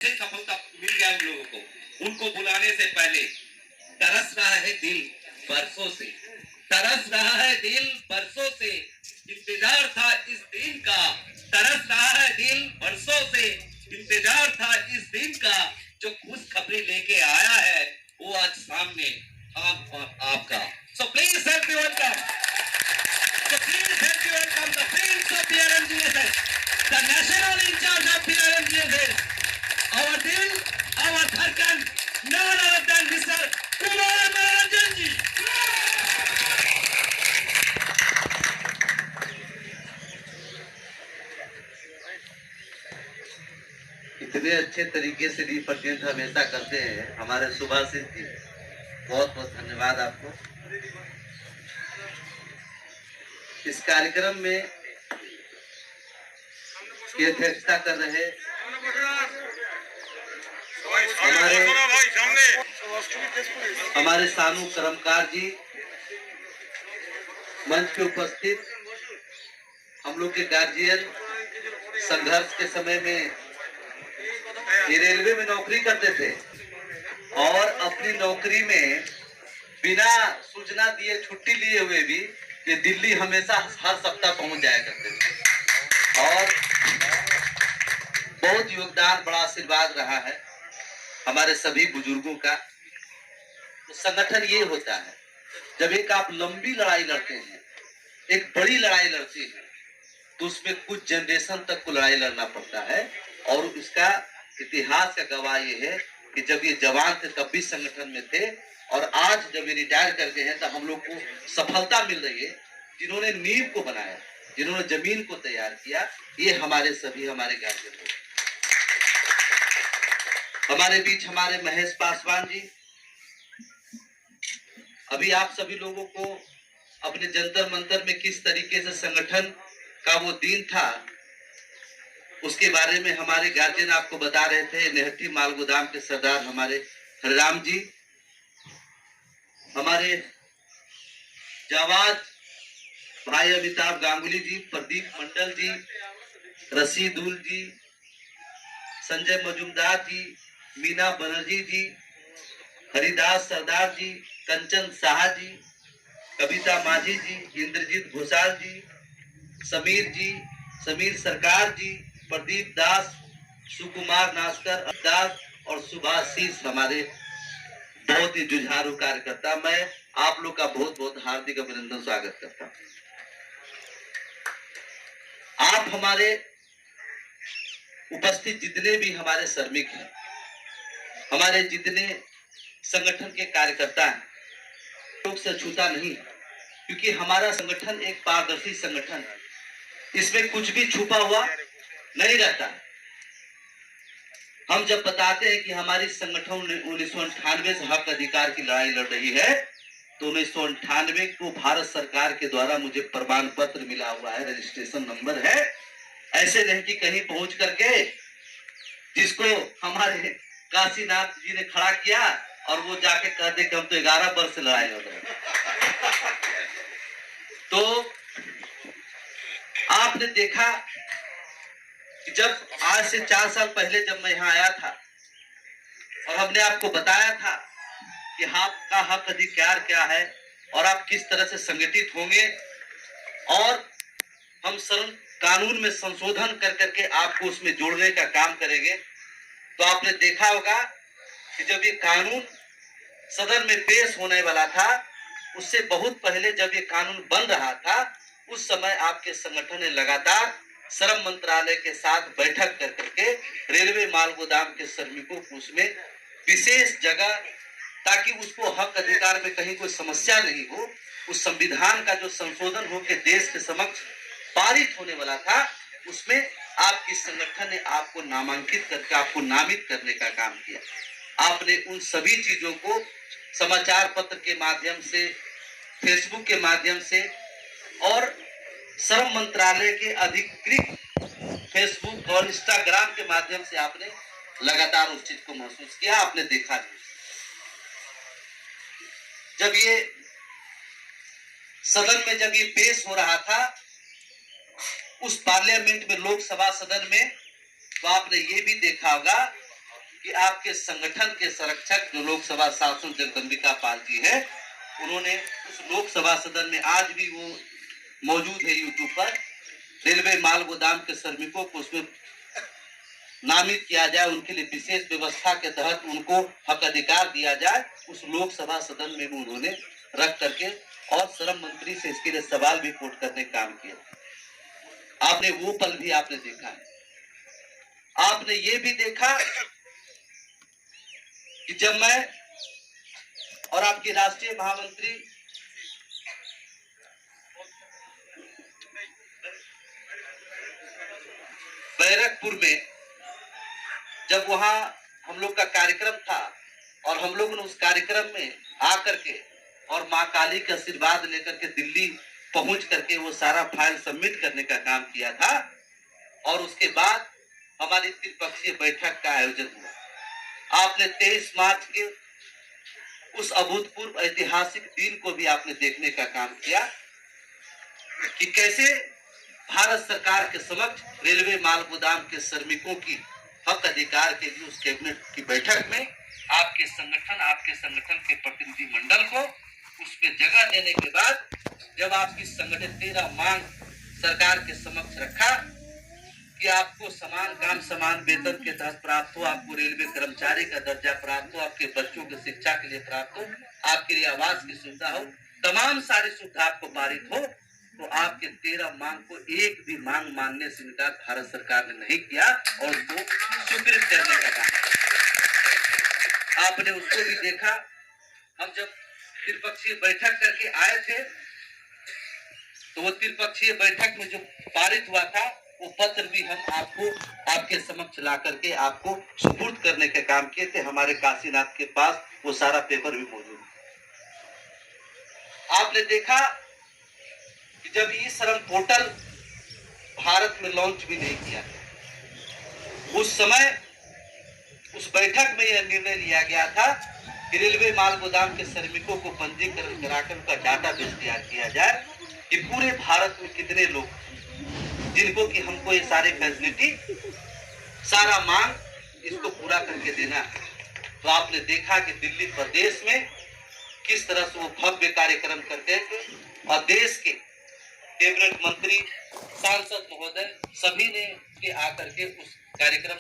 से सफलता मिल गया उन लोगों को। उनको बुलाने से पहले तरस रहा है दिल बरसों से, तरस रहा है दिल बरसों से, इंतजार था इस दिन का, तरस रहा है दिल बरसों से, इंतजार था इस दिन का, जो खुशखबरी लेके आया है वो आज सामने आप और आपका। So please help me welcome. So please help me welcome the Prince of PRMGSS, the national in charge of PRMGSS, our Dil, our Dharkan, none other than Mr. Kumar Manoranjan ji. इतने अच्छे तरीके से represent हमेशा करते हैं हमारे सुभाषित जी, बहुत बहुत धन्यवाद आपको। इस कार्यक्रम में की अध्यक्षता कर रहे हमारे सानू कर्मकार जी, मंच पे उपस्थित हम लोग के गार्जियन, संघर्ष के समय में ये रेलवे में नौकरी करते थे और अपनी नौकरी में बिना सूचना दिए छुट्टी लिए हुए भी ये दिल्ली हमेशा हर सप्ताह पहुंच जाया करते थे और बहुत योगदान, बड़ा आशीर्वाद रहा है हमारे सभी बुजुर्गों का। तो संगठन ये होता है, जब एक आप लंबी लड़ाई लड़ते हैं, एक बड़ी लड़ाई लड़ते हैं, तो उसमें कुछ जनरेशन तक को लड़ाई लड़ना पड़ता है। और इसका इतिहास का गवाह ये है कि जब ये जवान थे तब भी संगठन में थे और आज जब ये रिटायर करके हैं तो हम लोग को सफलता मिल रही है। जिन्होंने नींव को बनाया, जिन्होंने जमीन को तैयार किया, ये हमारे सभी हमारे गार्जियन लोग। हमारे बीच हमारे महेश पासवान जी, अभी आप सभी लोगों को अपने जंतर मंतर में किस तरीके से संगठन का वो दिन था उसके बारे में हमारे गार्जियन आपको बता रहे थे। नेहटी माल गोदाम के सरदार हमारे हरिराम जी, हमारे जावाज भाई अमिताभ गांगुली जी, प्रदीप मंडल जी, रशीदुल जी, संजय मजुमदार जी, मीना बनर्जी जी, हरिदास सरदार जी, कंचन शाह जी, कविता माझी जी, इंद्रजीत घोषाल जी, समीर सरकार जी, प्रदीप दास, सुकुमार नास्कर दास और सुभाषीष, हमारे बहुत ही जुझारू कार्यकर्ता। मैं आप लोग का बहुत बहुत हार्दिक अभिनंदन स्वागत करता हूं। आप हमारे उपस्थित जितने भी हमारे श्रमिक हैं, हमारे जितने संगठन के कार्यकर्ता हैं, लोग से छूता नहीं, क्योंकि हमारा संगठन एक पारदर्शी संगठन है। इसमें कुछ भी छुपा हुआ नहीं रहता। हम जब बताते हैं कि हमारी संगठन 1998 से हक अधिकार की लड़ाई लड़ रही है, तो 1998 को भारत सरकार के द्वारा मुझे प्रमाण पत्र मिला हुआ है, रजिस्ट्रेशन नंबर है। ऐसे नहीं कि कहीं पहुंच करके जिसको हमारे काशीनाथ जी ने खड़ा किया और वो जाके कह दे कि हम तो 11 वर्ष से लड़ाई लड़ रहे हैं। तो आपने देखा कि जब आज से 4 साल पहले जब मैं यहाँ आया था और हमने आपको बताया था कि आपका हक अधिकार क्या है और आप किस तरह से संगठित होंगे और हम कानून में संशोधन कर करके आपको उसमें जोड़ने का काम करेंगे, तो आपने देखा होगा कि जब ये कानून सदन में पेश होने वाला था, उससे बहुत पहले जब ये कानून बन रहा था, उस समय आपके संगठन ने लगातार श्रम मंत्रालय के साथ बैठक कर करके रेलवे माल गोदाम के श्रमिकों को उसमें विशेष जगह, ताकि उसको हक अधिकार में कहीं कोई समस्या नहीं हो, उस संविधान का जो संशोधन होकर देश के समक्ष पारित होने वाला था, उसमें आपकी संगठन ने आपको नामांकित करके आपको नामित करने का काम किया। आपने उन सभी चीजों को समाचार पत्र के माध्यम से, फेसबुक के माध्यम से और श्रम मंत्रालय के अधिकृत फेसबुक और इंस्टाग्राम के माध्यम से आपने लगातार उस चीज को महसूस किया, आपने देखा। जब ये सदन में जब ये पेश हो रहा था उस पार्लियामेंट में, लोकसभा सदन में, तो आपने ये भी देखा होगा कि आपके संगठन के संरक्षक जो लोकसभा सांसद जगदम्बिका पाल जी है, उन्होंने उस लोकसभा सदन में आज भी वो मौजूद है यूट्यूब पर, रेलवे माल गोदाम के श्रमिकों को उसमें नामित किया जाए, उनके लिए विशेष व्यवस्था के तहत उनको हक अधिकार दिया जाए, उस लोकसभा सदन में भी उन्होंने रख करके और श्रम मंत्री से इसके लिए सवाल भी कोट करने का काम किया। आपने वो पल भी आपने देखा है। आपने ये भी देखा कि जब मैं और आपकी राष्ट्रीय महामंत्री बैरकपुर में जब वहां हम लोग का कार्यक्रम था और हम लोगों ने उस कार्यक्रम में आकर के और मां काली का आशीर्वाद लेकर के दिल्ली पहुंच करके वो सारा फाइल सबमिट करने का काम किया था, और उसके बाद हमारी त्रिपक्षीय बैठक का आयोजन हुआ। आपने 23 मार्च के उस अभूतपूर्व ऐतिहासिक दिन को भी आपने देखने का काम किया कि कैसे भारत सरकार के समक्ष रेलवे माल गोदाम के श्रमिकों की हक अधिकार के लिए उस कैबिनेट की बैठक में आपके संगठन के प्रतिनिधि मंडल को उसमें जगह देने के बाद जब आपकी संगठित 13 मांग सरकार के समक्ष रखा कि आपको समान काम समान वेतन के तहत प्राप्त हो, आपको रेलवे कर्मचारी का दर्जा प्राप्त हो, आपके बच्चों की शिक्षा के लिए प्राप्त हो, आपके लिए आवास की सुविधा हो, तमाम सारी सुविधा आपको पारित हो, तो आपके 13 मांग को एक भी मांग मानने से इनकार भारत सरकार ने नहीं किया और उसको स्वीकृत करने का काम। आपने उसको भी देखा। हम जब त्रिपक्षीय बैठक करके आए थे तो वो त्रिपक्षीय बैठक में जो पारित हुआ था वो पत्र भी हम आपको आपके समक्ष ला करके आपको सुपुर्द करने का काम किए थे। हमारे काशीनाथ के पास वो सारा पेपर भी मौजूद है। आपने देखा कि जब ई श्रम पोर्टल भारत में लॉन्च भी नहीं किया, उस समय उस बैठक में यह निर्णय लिया गया था कि रेलवे माल गोदाम के श्रमिकों को पंजीकरण कराकर उनका डाटाबेस तैयार किया जाए कि पूरे भारत में कितने लोग जिनको कि हमको ये सारे फैसिलिटी सारा मांग इसको पूरा करके देना है। तो आपने देखा कि दिल्ली प्रदेश में किस तरह से वो भव्य कार्यक्रम करते थे और देश के कैबिनेट मंत्री सांसद महोदय सभी ने आकर के उस कार्यक्रम